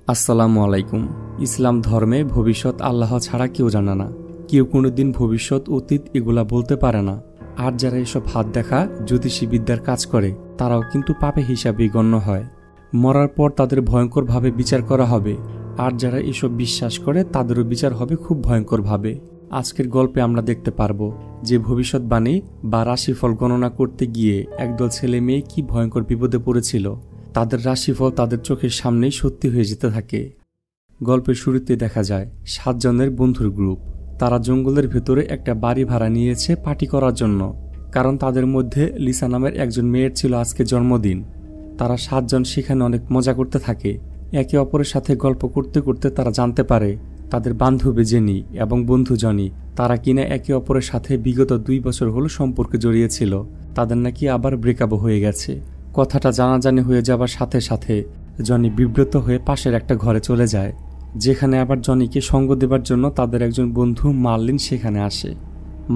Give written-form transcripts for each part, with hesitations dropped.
আসসালামু আলাইকুম। ইসলাম ধর্মে ভবিষ্যৎ আল্লাহ ছাড়া কেউ জানে না। কেউ কোনোদিন ভবিষ্যৎ অতীত এগুলা বলতে পারে না। আর যারা এসব হাত দেখা জ্যোতিষী বিদ্যার কাজ করে তারাও কিন্তু পাপে হিসাবেই গণ্য হয়। মরার পর তাদের ভয়ঙ্করভাবে বিচার করা হবে। আর যারা এসব বিশ্বাস করে তাদেরও বিচার হবে খুব ভয়ঙ্করভাবে। আজকের গল্পে আমরা দেখতে পারবো যে ভবিষ্যৎবাণী বা রাশিফল গণনা করতে গিয়ে একদল ছেলে মেয়ে কি ভয়ঙ্কর বিপদে পড়েছিল। তাদের রাশিফল তাদের চোখের সামনেই সত্যি হয়ে যেতে থাকে। গল্পের শুরুতে দেখা যায় 7 জনের বন্ধুর গ্রুপ। তারা জঙ্গলের ভেতরে একটা বাড়ি ভাড়া নিয়েছে পার্টি করার জন্য, কারণ তাদের মধ্যে লিসা নামের একজন মেয়ের ছিল আজকে জন্মদিন। তারা 7 জন সেখানে অনেক মজা করতে থাকে। একে অপরের সাথে গল্প করতে করতে তারা জানতে পারে তাদের বান্ধবী জেনি এবং বন্ধু জনি তারা কিনা একে অপরের সাথে বিগত 2 বছর হলো সম্পর্কে জড়িয়েছিল। তাদের নাকি আবার ব্রেকআপ হয়ে গেছে। কথাটা জানাজানি হয়ে যাবার সাথে সাথে জনি বিব্রত হয়ে পাশের একটা ঘরে চলে যায়, যেখানে আবার জনিকে সঙ্গ দেবার জন্য তাদের একজন বন্ধু মার্লিন সেখানে আসে।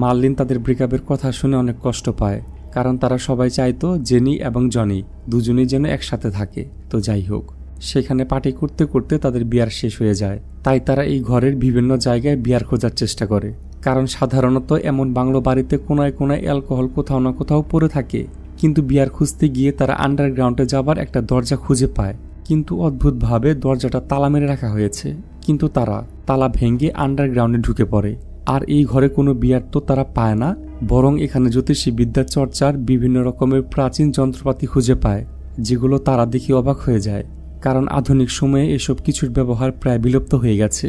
মার্লিন তাদের ব্রেকআপের কথা শুনে অনেক কষ্ট পায়, কারণ তারা সবাই চাইতো জেনি এবং জনি দুজনেই যেন একসাথে থাকে। তো যাই হোক, সেখানে পার্টি করতে করতে তাদের বিয়ার শেষ হয়ে যায়। তাই তারা এই ঘরের বিভিন্ন জায়গায় বিয়ার খোঁজার চেষ্টা করে, কারণ সাধারণত এমন বাংলো বাড়িতে কোনায় কোনায় অ্যালকোহল কোথাও না কোথাও পড়ে থাকে। কিন্তু বিয়ার খুঁজতে গিয়ে তারা আন্ডারগ্রাউন্ডে যাবার একটা দরজা খুঁজে পায়, কিন্তু অদ্ভুতভাবে দরজাটা তালা মেরে রাখা হয়েছে। কিন্তু তারা তালা ভেঙে আন্ডারগ্রাউন্ডে ঢুকে পড়ে। আর এই ঘরে কোনো বিয়ার তো তারা পায় না, বরং এখানে জ্যোতিষী বিদ্যা চর্চার বিভিন্ন রকমের প্রাচীন যন্ত্রপাতি খুঁজে পায়, যেগুলো তারা দেখে অবাক হয়ে যায়, কারণ আধুনিক সময়ে এসব কিছুর ব্যবহার প্রায় বিলুপ্ত হয়ে গেছে।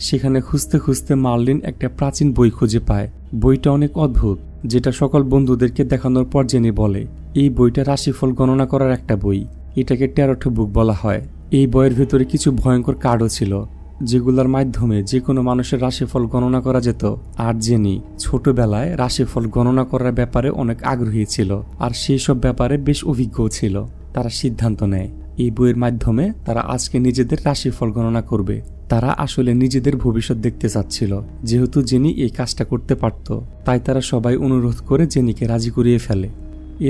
সেখানে খুঁজতে খুঁজতে মার্লিন একটা প্রাচীন বই খুঁজে পায়। বইটা অনেক অদ্ভুত, যেটা সকল বন্ধুদেরকে দেখানোর পর জেনে বলে এই বইটা রাশিফল গণনা করার একটা বই। এটাকে ট্যারোট বুক বলা হয়। এই বইয়ের ভেতরে কিছু ভয়ঙ্কর কার্ডও ছিল, যেগুলোর মাধ্যমে যে কোনো মানুষের রাশিফল গণনা করা যেত। আর জেনি ছোটবেলায় রাশিফল গণনা করার ব্যাপারে অনেক আগ্রহী ছিল, আর সেই সব ব্যাপারে বেশ অভিজ্ঞও ছিল। তারা সিদ্ধান্ত নেয় এই বইয়ের মাধ্যমে তারা আজকে নিজেদের রাশিফল গণনা করবে। তারা আসলে নিজেদের ভবিষ্যৎ দেখতে চাচ্ছিল। যেহেতু জেনি এই কাজটা করতে পারত, তাই তারা সবাই অনুরোধ করে জেনিকে রাজি করিয়ে ফেলে।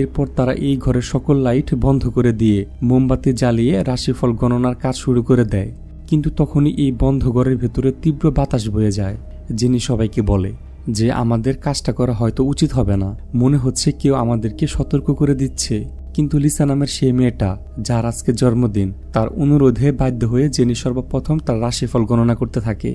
এরপর তারা এই ঘরের সকল লাইট বন্ধ করে দিয়ে মোমবাতি জ্বালিয়ে রাশিফল গণনার কাজ শুরু করে দেয়। কিন্তু তখনই এই বন্ধ ঘরের ভেতরে তীব্র বাতাস বয়ে যায়। জেনি সবাইকে বলে যে আমাদের কাজটা করা হয়তো উচিত হবে না, মনে হচ্ছে কেউ আমাদেরকে সতর্ক করে দিচ্ছে। কিন্তু লিসা নামের সেই মেয়েটা, যার আজকে জন্মদিন, তার অনুরোধে বাধ্য হয়ে জেনি সর্বপ্রথম তার রাশিফল গণনা করতে থাকে।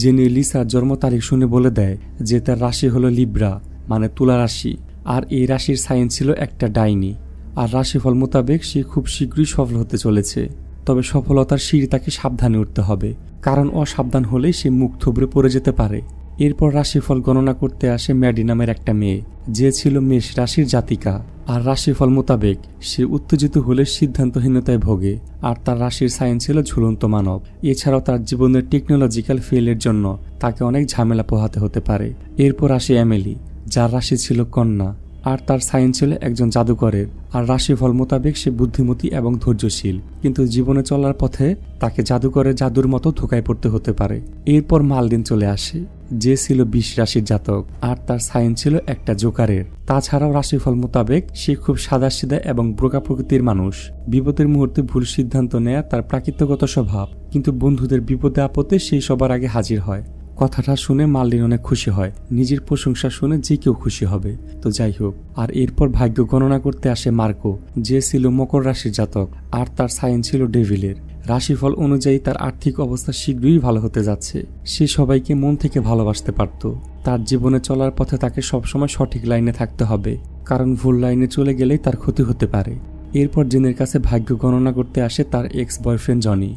জেনি লিসার জন্ম তারিখ শুনে বলে দেয় যে তার রাশি হলো লিব্রা, মানে তুলা রাশি। আর এই রাশির সাইন ছিল একটা ডাইনি। আর রাশিফল মোতাবেক সে খুব শীঘ্রই সফল হতে চলেছে। তবে সফলতার সিঁড়ি তাকে সাবধানে উঠতে হবে, কারণ অসাবধান হলেই সে মুখ থুবড়ে পড়ে যেতে পারে। এরপর রাশিফল গণনা করতে আসে ম্যাডি নামের একটা মেয়ে, যে ছিল মেষ রাশির জাতিকা। আর রাশিফল মোতাবেক সে উত্তেজিত হলে সিদ্ধান্তহীনতায় ভোগে। আর তার রাশির সাইন ছিল ঝুলন্ত মানব। এছাড়াও তার জীবনের টেকনোলজিক্যাল ফেলের জন্য তাকে অনেক ঝামেলা পোহাতে হতে পারে। এরপর আসে এমিলি, যার রাশি ছিল কন্যা, আর তার সাইন ছিল একজন জাদুকরের। আর রাশিফল মোতাবেক সে বুদ্ধিমতী এবং ধৈর্যশীল, কিন্তু জীবনে চলার পথে তাকে জাদুকরের জাদুর মতো ধোঁকায় পড়তে হতে পারে। এরপর মার্লিন চলে আসে, যে ছিল 20 রাশির জাতক, আর তার সাইন ছিল একটা জোকারের। তাছাড়াও রাশিফল মোতাবেক সে খুব সাদাসিধা এবং বোকা প্রকৃতির মানুষ। বিপদের মুহূর্তে ভুল সিদ্ধান্ত নেয়া তার প্রাকৃতিকগত স্বভাব, কিন্তু বন্ধুদের বিপদে আপদে সেই সবার আগে হাজির হয়। কথাটা শুনে মার্লিন অনেক খুশি হয়। নিজের প্রশংসা শুনে যে কেউ খুশি হবে। তো যাই হোক, আর এরপর ভাগ্য গণনা করতে আসে মার্কো, যে ছিল মকর রাশির জাতক, আর তার সাইন ছিল ডেভিলের। রাশিফল অনুযায়ী তার আর্থিক অবস্থা শীঘ্রই ভালো হতে যাচ্ছে। সে সবাইকে মন থেকে ভালোবাসতে পারত। তার জীবনে চলার পথে তাকে সবসময় সঠিক লাইনে থাকতে হবে, কারণ ভুল লাইনে চলে গেলেই তার ক্ষতি হতে পারে। এরপর জেনির কাছে ভাগ্য গণনা করতে আসে তার এক্স বয়ফ্রেন্ড জনি।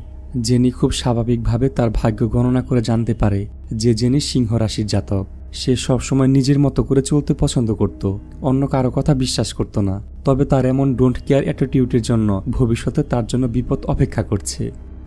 জেনি খুব স্বাভাবিকভাবে তার ভাগ্য গণনা করে জানতে পারে যে জেনি সিংহ রাশির জাতক। সে সবসময় নিজের মতো করে চলতে পছন্দ করত, অন্য কারো কথা বিশ্বাস করত না। তবে তার এমন ডোন্ট কেয়ার অ্যাটিটিউডের জন্য ভবিষ্যতে তার জন্য বিপদ অপেক্ষা করছে।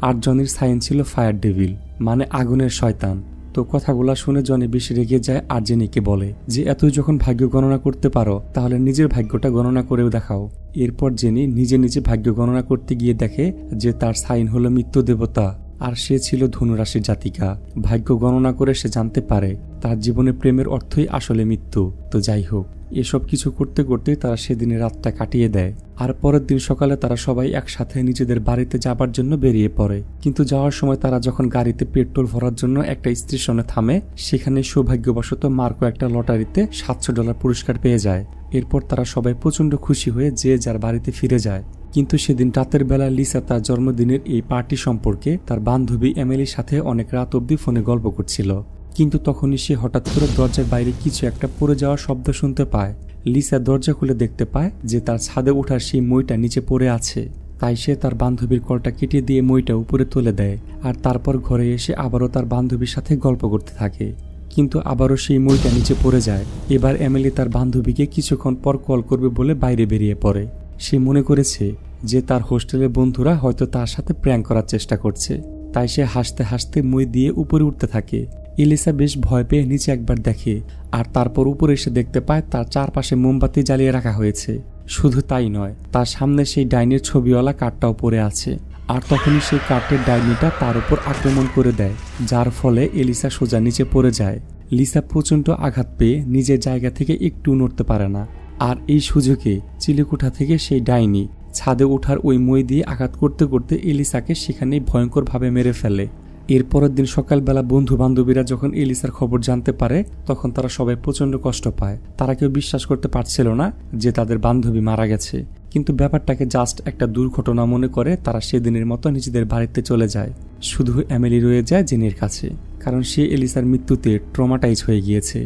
আর জনির সাইন ছিল ফায়ার ডেভিল, মানে আগুনের শয়তান। তো কথাগুলা শুনে জনি বেশি রেগে যায় আর জেনিকে বলে যে এতই যখন ভাগ্য গণনা করতে পারো, তাহলে নিজের ভাগ্যটা গণনা করেও দেখাও। এরপর জেনি নিজে নিজে ভাগ্য গণনা করতে গিয়ে দেখে যে তার সাইন হলো মৃত্যু দেবতা, আর সে ছিল ধনুরাশির জাতিকা। ভাগ্য গণনা করে সে জানতে পারে তার জীবনে প্রেমের অর্থই আসলে মৃত্যু। তো যাই হোক, এসব কিছু করতে করতে তারা সেদিনের রাতটা কাটিয়ে দেয়। আর পরের দিন সকালে তারা সবাই একসাথে নিজেদের বাড়িতে যাবার জন্য বেরিয়ে পড়ে। কিন্তু যাওয়ার সময় তারা যখন গাড়িতে পেট্রোল ভরার জন্য একটা স্টেশনে থামে, সেখানে সৌভাগ্যবশত মার্কো একটা লটারিতে $700 পুরস্কার পেয়ে যায়। এরপর তারা সবাই প্রচন্ড খুশি হয়ে যে যার বাড়িতে ফিরে যায়। কিন্তু সেদিন রাতের বেলা লিসা তার জন্মদিনের এই পার্টি সম্পর্কে তার বান্ধবী এমিলির সাথে অনেক রাত অবধি ফোনে গল্প করছিল। কিন্তু তখনই সে হঠাৎ করে দরজার বাইরে কিছু একটা পড়ে যাওয়ার শব্দ শুনতে পায়। লিসা দরজা খুলে দেখতে পায় যে তার ছাদে ওঠার সেই মইটা নিচে পড়ে আছে। তাই সে তার বান্ধবীর কলটা কেটে দিয়ে মইটা উপরে তুলে দেয়। আর তারপর ঘরে এসে আবারও তার বান্ধবীর সাথে গল্প করতে থাকে। কিন্তু আবারও সেই মইটা নিচে পড়ে যায়। এবার এমিলি তার বান্ধবীকে কিছুক্ষণ পর কল করবে বলে বাইরে বেরিয়ে পড়ে। সে মনে করেছে যে তার হোস্টেলের বন্ধুরা হয়তো তার সাথে প্র্যাঙ্ক করার চেষ্টা করছে। তাই সে হাসতে হাসতে মই দিয়ে উপরে উঠতে থাকে। এলিসা বেশ ভয় পেয়ে নিচে একবার দেখে, আর তারপর উপরে এসে দেখতে পায় তার চারপাশে মোমবাতি জ্বালিয়ে রাখা হয়েছে। শুধু তাই নয়, তার সামনে সেই ডাইনির ছবিওয়ালা কার্ডটাও পড়ে আছে। আর তখনই সেই কার্ডের ডাইনিটা তার উপর আক্রমণ করে দেয়, যার ফলে এলিসা সোজা নিচে পড়ে যায়। লিসা প্রচণ্ড আঘাত পেয়ে নিজের জায়গা থেকে একটু নড়তে পারে না। আর এই সুযোগে চিলেকোঠা থেকে সেই ডাইনি ছাদে ওঠার ওই মই দিয়ে আঘাত করতে করতে এলিসাকে সেখানেই ভয়ঙ্করভাবে মেরে ফেলে। এর পরের দিন সকালবেলা বন্ধু বান্ধবীরা যখন এলিসার খবর জানতে পারে, তখন তারা সবাই প্রচন্ড কষ্ট পায়। তারা কেউ বিশ্বাস করতে পারছিল না যে তাদের বান্ধবী মারা গেছে। কিন্তু ব্যাপারটাকে জাস্ট একটা দুর্ঘটনা মনে করে তারা সেদিনের মতো নিজেদের বাড়িতে চলে যায়। শুধু এমিলি রয়ে যায় জেনির কাছে, কারণ সে এলিসার মৃত্যুতে ট্রমাটাইজ হয়ে গিয়েছে।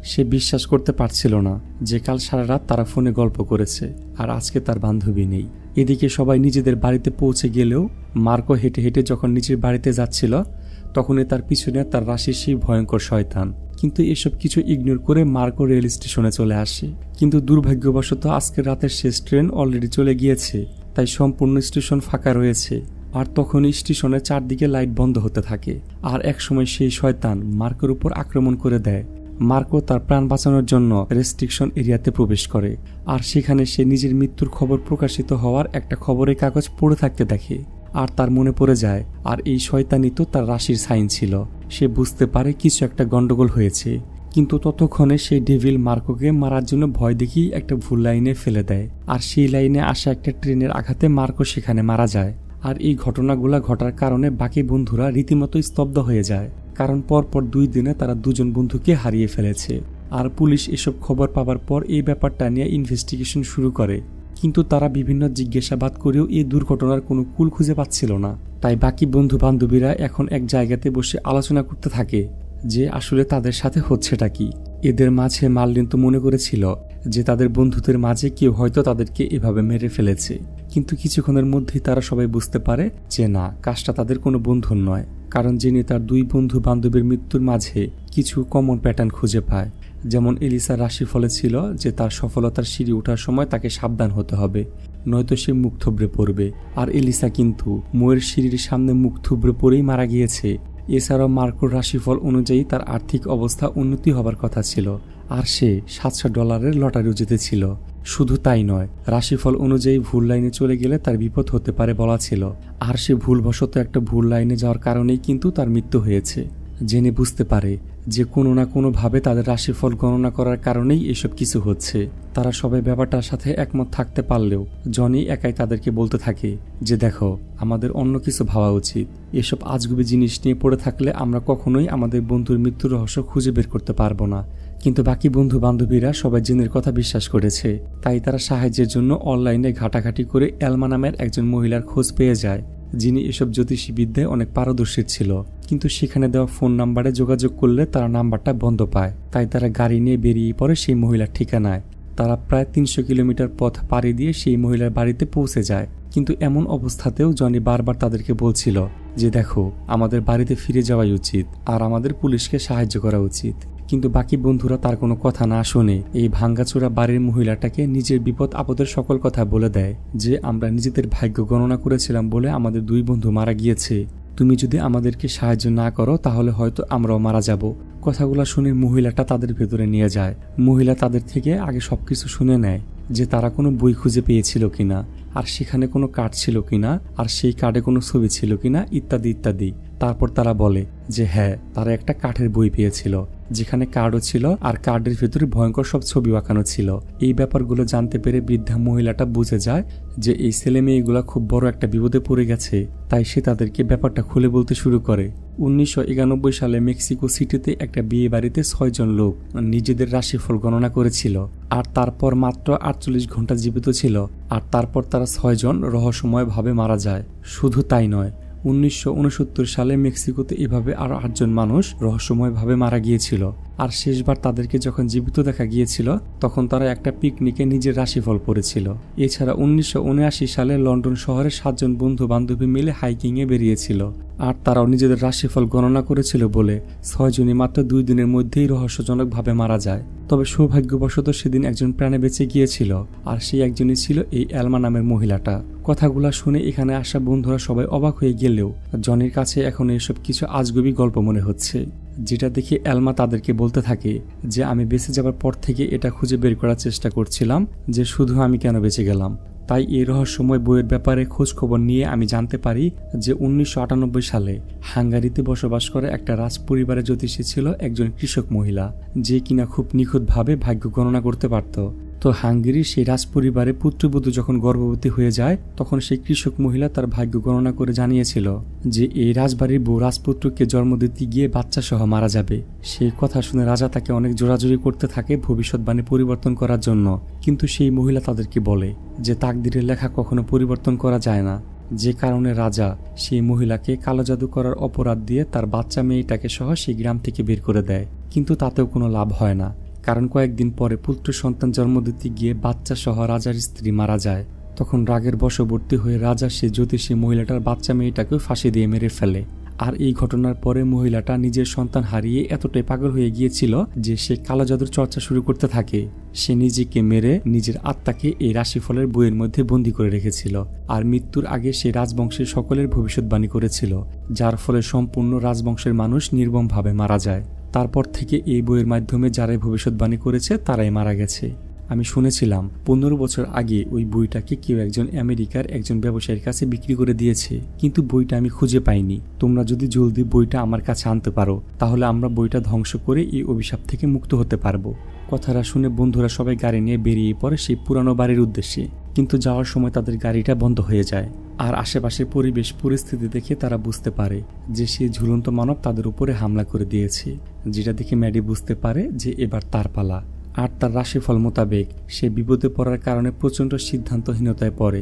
সে বিশ্বাস করতে পারছিল না যে কাল সারা রাত তারা ফোনে গল্প করেছে আর আজকে তার বান্ধবী নেই। এদিকে সবাই নিজেদের বাড়িতে পৌঁছে গেলেও মার্কো হেঁটে হেঁটে যখন নিজের বাড়িতে যাচ্ছিল, তখনই তার পিছনে তার রাশির সেই ভয়ঙ্কর শয়তান। কিন্তু এসব কিছু ইগনোর করে মার্কো রেল স্টেশনে চলে আসে। কিন্তু দুর্ভাগ্যবশত আজকের রাতের শেষ ট্রেন অলরেডি চলে গিয়েছে, তাই সম্পূর্ণ স্টেশন ফাঁকা রয়েছে। আর তখনই স্টেশনের চারদিকে লাইট বন্ধ হতে থাকে। আর একসময় সেই শয়তান মার্কোর উপর আক্রমণ করে দেয়। মার্কো তার প্রাণ বাঁচানোর জন্য রেস্ট্রিকশন এরিয়াতে প্রবেশ করে। আর সেখানে সে নিজের মৃত্যুর খবর প্রকাশিত হওয়ার একটা খবরের কাগজ পড়ে থাকতে দেখে। আর তার মনে পড়ে যায় আর এই শয়তানই তো তার রাশির সাইন ছিল। সে বুঝতে পারে কিছু একটা গন্ডগোল হয়েছে। কিন্তু ততক্ষণে সেই ডেভিল মার্কোকে মারার জন্য ভয় দেখিয়ে একটা ভুল লাইনে ফেলে দেয়। আর সেই লাইনে আসা একটা ট্রেনের আঘাতে মার্কো সেখানে মারা যায়। আর এই ঘটনাগুলা ঘটার কারণে বাকি বন্ধুরা রীতিমতো স্তব্ধ হয়ে যায়, কারণ পরপর 2 দিনে তারা 2 জন বন্ধুকে হারিয়ে ফেলেছে। আর পুলিশ এসব খবর পাওয়ার পর এই ব্যাপারটা নিয়ে ইনভেস্টিগেশন শুরু করে। কিন্তু তারা বিভিন্ন জিজ্ঞাসাবাদ করেও এই দুর্ঘটনার কোনো কুল খুঁজে পাচ্ছিল না। তাই বাকি বন্ধু বান্ধবীরা এখন এক জায়গাতে বসে আলোচনা করতে থাকে যে আসলে তাদের সাথে হচ্ছেটা কি। এদের মাঝে মার্লিন তো মনে করেছিল যে তাদের বন্ধুদের মাঝে কেউ হয়তো তাদেরকে এভাবে মেরে ফেলেছে। কিন্তু কিছুক্ষণের মধ্যেই তারা সবাই বুঝতে পারে যে না, কাজটা তাদের কোনো বন্ধুর নয়, কারণ যিনি তার 2 বন্ধু বান্ধবীর মৃত্যুর মাঝে কিছু কমন প্যাটার্ন খুঁজে পায়। যেমন এলিসার রাশিফলে ছিল যে তার সফলতার সিঁড়ি ওঠার সময় তাকে সাবধান হতে হবে, নয়তো সে মুখ থুবড়ে পড়বে। আর এলিসা কিন্তু ময়ের সিঁড়ির সামনে মুখ থুবড়ে পড়েই মারা গিয়েছে। এছাড়াও মার্কোর রাশিফল অনুযায়ী তার আর্থিক অবস্থা উন্নতি হবার কথা ছিল, আর সে $700 লটারিও জিতেছিল। শুধু তাই নয়, রাশিফল অনুযায়ী ভুল লাইনে চলে গেলে তার বিপদ হতে পারে বলা ছিল। আর সে ভুলবশত একটা ভুল লাইনে যাওয়ার কারণেই কিন্তু তার মৃত্যু হয়েছে। জেনে বুঝতে পারে যে কোনো না কোনোভাবে তাদের রাশিফল গণনা করার কারণেই এসব কিছু হচ্ছে। তারা সবাই ব্যাপারটার সাথে একমত থাকতে পারলেও জনি একাই তাদেরকে বলতে থাকে যে দেখো, আমাদের অন্য কিছু ভাবা উচিত। এসব আজগুবি জিনিস নিয়ে পড়ে থাকলে আমরা কখনোই আমাদের বন্ধুর মৃত্যুর রহস্য খুঁজে বের করতে পারবো না। কিন্তু বাকি বন্ধু বান্ধবীরা সবাই জেনের কথা বিশ্বাস করেছে, তাই তারা সাহায্যের জন্য অনলাইনে ঘাটাঘাটি করে এলমা নামের একজন মহিলার খোঁজ পেয়ে যায়, যিনি এসব জ্যোতিষী বিদ্যায় অনেক পারদর্শী ছিল। কিন্তু সেখানে দেওয়া ফোন নাম্বারে যোগাযোগ করলে তারা নাম্বারটা বন্ধ পায়। তাই তারা গাড়ি নিয়ে বেরিয়ে পড়ে সেই মহিলার ঠিকানায়। তারা প্রায় 300 কিলোমিটার পথ পাড়ি দিয়ে সেই মহিলার বাড়িতে পৌঁছে যায়। কিন্তু এমন অবস্থাতেও জনি বারবার তাদেরকে বলছিল যে দেখো, আমাদের বাড়িতে ফিরে যাওয়াই উচিত আর আমাদের পুলিশকে সাহায্য করা উচিত। কিন্তু বাকি বন্ধুরা তার কোনো কথা না শুনে এই ভাঙ্গাচোরা বাড়ির মহিলাটাকে নিজের বিপদ আপদের সকল কথা বলে দেয় যে আমরা নিজেদের ভাগ্য গণনা করেছিলাম বলে আমাদের 2 বন্ধু মারা গিয়েছে। তুমি যদি আমাদেরকে সাহায্য না করো তাহলে হয়তো আমরাও মারা যাব। কথাগুলো শুনে মহিলাটা তাদের ভেতরে নিয়ে যায়। মহিলা তাদের থেকে আগে সবকিছু শুনে নেয় যে তারা কোনো বই খুঁজে পেয়েছিল কিনা, আর সেখানে কোনো কার্ড ছিল কিনা, আর সেই কার্ডে কোনো ছবি ছিল কিনা, ইত্যাদি ইত্যাদি। তারপর তারা বলে যে হ্যাঁ, তারা একটা কাঠের বই পেয়েছিল যেখানে কার্ডও ছিল আর কার্ডের ভেতরে ভয়ঙ্কর সব ছবি আঁকানো ছিল। এই ব্যাপারগুলো জানতে পেরে বৃদ্ধা মহিলাটা বুঝে যায় যে এই ছেলে মেয়েগুলা খুব বড় একটা বিপদে পড়ে গেছে, তাই সে তাদেরকে ব্যাপারটা খুলে বলতে শুরু করে। 1991 সালে মেক্সিকো সিটিতে একটা বিয়ে বাড়িতে 6 জন লোক নিজেদের রাশিফল গণনা করেছিল আর তারপর মাত্র 48 ঘন্টা জীবিত ছিল, আর তারপর তারা 6 জন রহস্যময়ভাবে মারা যায়। শুধু তাই নয়, 1969 সালে মেক্সিকোতে এভাবে আরো 8 জন মানুষ রহস্যময়ভাবে মারা গিয়েছিল। আর শেষবার তাদেরকে যখন জীবিত দেখা গিয়েছিল তখন তারা একটা পিকনিকে নিজের রাশিফল পড়েছিল। এছাড়া 1979 সালে লন্ডন শহরে 7 জন বন্ধু বান্ধবী মিলে হাইকিং এ বেরিয়েছিল আর তারাও নিজেদের রাশিফল গণনা করেছিল বলে 6 জনই মাত্র 2 দিনের মধ্যেই রহস্যজনকভাবে মারা যায়। তবে সৌভাগ্যবশত সেদিন একজন প্রাণে বেঁচে গিয়েছিল আর সেই একজনই ছিল এই এলমা নামের মহিলাটা। কথাগুলা শুনে এখানে আসা বন্ধুরা সবাই অবাক হয়ে গেলেও জনির কাছে এখন এসব কিছু আজগুবি গল্প মনে হচ্ছে, যেটা দেখে এলমা তাদেরকে বলতে থাকে যে আমি বেঁচে যাবার পর থেকে এটা খুঁজে বের করার চেষ্টা করছিলাম যে শুধু আমি কেন বেঁচে গেলাম। তাই এই রহস্যময় বইয়ের ব্যাপারে খোঁজ খবর নিয়ে আমি জানতে পারি যে 1998 সালে হাঙ্গারিতে বসবাস করে একটা রাজ পরিবারের জ্যোতিষী ছিল একজন কৃষক মহিলা, যে কিনা খুব নিখুঁতভাবে ভাগ্য গণনা করতে পারত। তো হাঙ্গেরির সেই রাজপরিবারে পুত্রবধূ যখন গর্ভবতী হয়ে যায় তখন সেই কৃষক মহিলা তার ভাগ্য গণনা করে জানিয়েছিল যে এই রাজবাড়ির বউ রাজপুত্রকে জন্ম দিতে গিয়ে বাচ্চা সহ মারা যাবে। সেই কথা শুনে রাজা তাকে অনেক জোরাজোরি করতে থাকে ভবিষ্যৎবাণী পরিবর্তন করার জন্য, কিন্তু সেই মহিলা তাদেরকে বলে যে তাকদিরের লেখা কখনো পরিবর্তন করা যায় না, যে কারণে রাজা সেই মহিলাকে কালো জাদু করার অপরাধ দিয়ে তার বাচ্চা মেয়েটাকে সহ সেই গ্রাম থেকে বের করে দেয়। কিন্তু তাতেও কোনো লাভ হয় না, কারণ কয়েকদিন পরে পুত্র সন্তান জন্ম দিতে গিয়ে বাচ্চা সহ রাজার স্ত্রী মারা যায়। তখন রাগের বশবর্তী হয়ে রাজা সে জ্যোতিষী মহিলাটার বাচ্চা মেয়েটাকেও ফাঁসি দিয়ে মেরে ফেলে। আর এই ঘটনার পরে মহিলাটা নিজের সন্তান হারিয়ে এতটাই পাগল হয়ে গিয়েছিল যে সে কালো জাদুর চর্চা শুরু করতে থাকে। সে নিজেকে মেরে নিজের আত্মাকে এই রাশিফলের বইয়ের মধ্যে বন্দী করে রেখেছিল আর মৃত্যুর আগে সে রাজবংশের সকলের ভবিষ্যৎবাণী করেছিল, যার ফলে সম্পূর্ণ রাজবংশের মানুষ নির্মমভাবে মারা যায়। তারপর থেকে এই বইয়ের মাধ্যমে যারাই ভবিষ্যৎবাণী করেছে তারাই মারা গেছে। আমি শুনেছিলাম 15 বছর আগে ওই বইটাকে কেউ একজন আমেরিকার একজন ব্যবসায়ীর কাছে বিক্রি করে দিয়েছে, কিন্তু বইটা আমি খুঁজে পাইনি। তোমরা যদি জলদি বইটা আমার কাছে আনতে পারো তাহলে আমরা বইটা ধ্বংস করে এই অভিশাপ থেকে মুক্ত হতে পারবো। কথাটা শুনে বন্ধুরা সবাই গাড়ি নিয়ে বেরিয়ে পড়ে সেই পুরানো বাড়ির উদ্দেশ্যে, কিন্তু যাওয়ার সময় তাদের গাড়িটা বন্ধ হয়ে যায় আর আশেপাশের পরিবেশ পরিস্থিতি দেখে তারা বুঝতে পারে যে সেই ঝুলন্ত মানব তাদের উপরে হামলা করে দিয়েছে, যেটা দেখে ম্যাডি বুঝতে পারে যে এবার তার পালা। আর তার রাশিফল মোতাবেক সে বিপদে পড়ার কারণে প্রচণ্ড সিদ্ধান্তহীনতায় পড়ে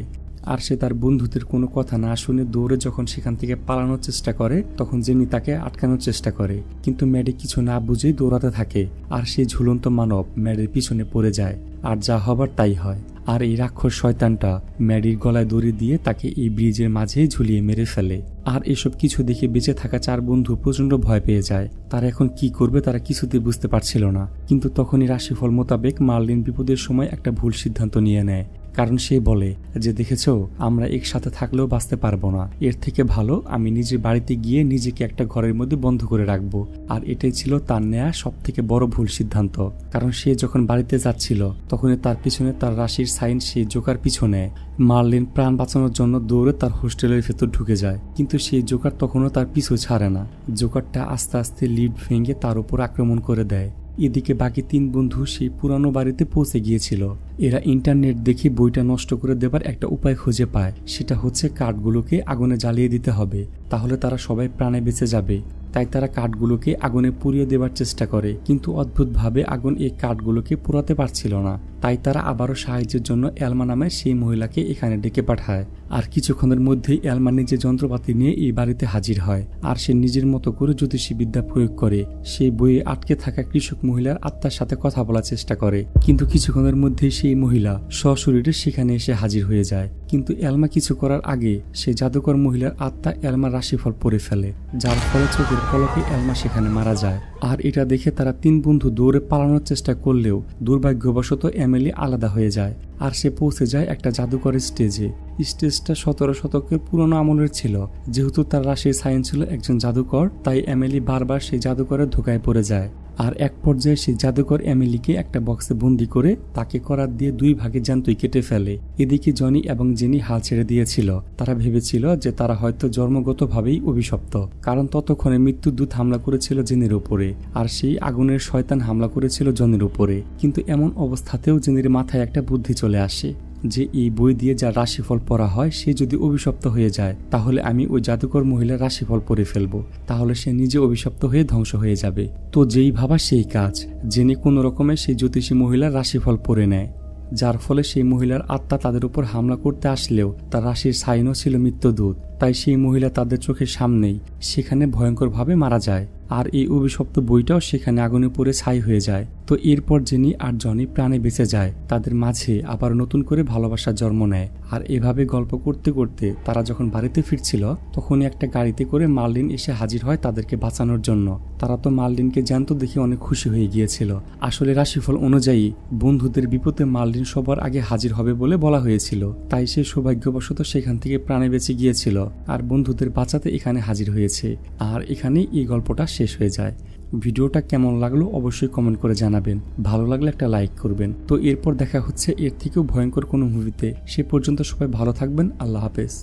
আর সে তার বন্ধুদের কোনো কথা না শুনে দৌড়ে যখন সেখান থেকে পালানোর চেষ্টা করে তখন জেনি তাকে আটকানোর চেষ্টা করে, কিন্তু ম্যাডি কিছু না বুঝেই দৌড়াতে থাকে আর সেই ঝুলন্ত মানব ম্যাডির পিছনে পড়ে যায় আর যা হবার তাই হয়। আর এই রাক্ষস শয়তানটা ম্যাডির গলায় দড়ি দিয়ে তাকে এই ব্রিজের মাঝেই ঝুলিয়ে মেরে ফেলে। আর এসব কিছু দেখে বেঁচে থাকা 4 বন্ধু প্রচন্ড ভয় পেয়ে যায়। তারা এখন কি করবে তারা কিছুতেই বুঝতে পারছিল না, কিন্তু তখনই রাশিফল মোতাবেক মার্লিন বিপদের সময় একটা ভুল সিদ্ধান্ত নিয়ে নেয়, কারণ সে বলে যে দেখেছো আমরা একসাথে থাকলেও বাঁচতে পারবো না, এর থেকে ভালো আমি নিজের বাড়িতে গিয়ে নিজেকে একটা ঘরের মধ্যে বন্ধ করে রাখবো। আর এটাই ছিল তার নেয়া সব থেকে বড় ভুল সিদ্ধান্ত, কারণ সে যখন বাড়িতে যাচ্ছিল তখনই তার পিছনে তার রাশির সাইন সে জোকার পিছনে। মার্লিন প্রাণ বাঁচানোর জন্য দৌড়ে তার হোস্টেলের ভেতর ঢুকে যায়, কিন্তু সেই জোকার তখনও তার পিছু ছাড়ে না। জোকারটা আস্তে আস্তে লিফট ভেঙে তার উপর আক্রমণ করে দেয়। এদিকে বাকি 3 বন্ধু সেই পুরানো বাড়িতে পৌঁছে গিয়েছিল। এরা ইন্টারনেট দেখে বইটা নষ্ট করে দেবার একটা উপায় খুঁজে পায়, সেটা হচ্ছে কাঠগুলোকে আগুনে জ্বালিয়ে দিতে হবে, তাহলে তারা সবাই প্রাণে বেঁচে যাবে। তাই তারা কাঠগুলোকে আগুনে পুড়িয়ে দেবার চেষ্টা করে, কিন্তু অদ্ভুতভাবে আগুন এই কাঠগুলোকে পোড়াতে পারছিল না। তাই তারা আবারও সাহায্যের জন্য এলমা নামে সেই মহিলাকে এখানে ডেকে পাঠায়। আর কিছুক্ষণের মধ্যেই এলমা নিজের যন্ত্রপাতি নিয়ে এই বাড়িতে হাজির হয় আর সে নিজের মতো করে জ্যোতিষী বিদ্যা প্রয়োগ করে সেই বইয়ে আটকে থাকা কৃষক মহিলার আত্মার সাথে কথা বলার চেষ্টা করে, কিন্তু কিছুক্ষণের মধ্যেই সেই মহিলা সশরীরে সেখানে এসে হাজির হয়ে যায়। কিন্তু এলমা কিছু করার আগে সেই জাদুকর মহিলার আত্মা এলমার রাশিফল পড়ে ফেলে, যার ফলে চোখের পলকে এলমা সেখানে মারা যায়। আর এটা দেখে তারা 3 বন্ধু দৌড়ে পালানোর চেষ্টা করলেও দুর্ভাগ্যবশত এমিলি আলাদা হয়ে যায় আর সে পৌঁছে যায় একটা জাদুকরের স্টেজে। স্টেজটা 17 শতকের পুরনো আমলের ছিল। যেহেতু তার রাশির সাইন ছিল একজন জাদুকর, তাই এমিলি বারবার সেই জাদুকরের ধোকায় পড়ে যায় আর এক পর্যায়ে সেই জাদুকর এমিলিকে একটা বক্সে বন্দি করে তাকে করাত দিয়ে 2 ভাগে জ্যান্তই কেটে ফেলে। এদিকে জনি এবং জেনি হাল ছেড়ে দিয়েছিল। তারা ভেবেছিল যে তারা হয়তো জন্মগতভাবেই অভিশপ্ত, কারণ ততক্ষণে মৃত্যুদূত হামলা করেছিল জেনির উপরে, আর সেই আগুনের শয়তান হামলা করেছিল জনির উপরে। কিন্তু এমন অবস্থাতেও জেনির মাথায় একটা বুদ্ধি চলে আসে যে এই বই দিয়ে যা রাশিফল পড়া হয়, সে যদি অভিশপ্ত হয়ে যায় তাহলে আমি ওই জাদুকর মহিলার রাশিফল পড়ে ফেলবো, তাহলে সে নিজে অভিশপ্ত হয়ে ধ্বংস হয়ে যাবে। তো যেই ভাবা সেই কাজ, জেনে কোনো রকমে সেই জ্যোতিষী মহিলার রাশিফল পড়ে নেয়, যার ফলে সেই মহিলার আত্মা তাদের উপর হামলা করতে আসলেও তার রাশির সাইনও ছিল মৃত্যুদূত, তাই সেই মহিলা তাদের চোখের সামনেই সেখানে ভয়ঙ্করভাবে মারা যায়। আর এই অভিশপ্ত বইটাও সেখানে আগুনে পুড়ে ছাই হয়ে যায়। তো এরপর জেনি আর জনি প্রাণে বেঁচে যায়, তাদের মাঝে আবার নতুন করে ভালোবাসার জন্ম নেয়। আর এভাবে গল্প করতে করতে তারা যখন বাড়িতে ফিরছিল, তখনই একটা গাড়িতে করে মার্লিন এসে হাজির হয় তাদেরকে বাঁচানোর জন্য। তারা তো মার্লিনকে জ্যান্ত দেখে অনেক খুশি হয়ে গিয়েছিল। আসলে রাশিফল অনুযায়ী বন্ধুদের বিপদে মার্লিন সবার আগে হাজির হবে বলে বলা হয়েছিল, তাই সে সৌভাগ্যবশত সেখান থেকে প্রাণে বেঁচে গিয়েছিল আর বন্ধুদের বাঁচাতে এখানে হাজির হয়েছে। আর এখানেই এই গল্পটা শেষ হয়ে যায়। ভিডিওটা কেমন লাগলো অবশ্যই কমেন্ট করে জানাবেন। ভালো লাগলে একটা লাইক করবেন। তো এরপর দেখা হচ্ছে এর থেকেও ভয়ঙ্কর কোনো মুভিতে। সে পর্যন্ত সবাই ভালো থাকবেন। আল্লাহ হাফেজ।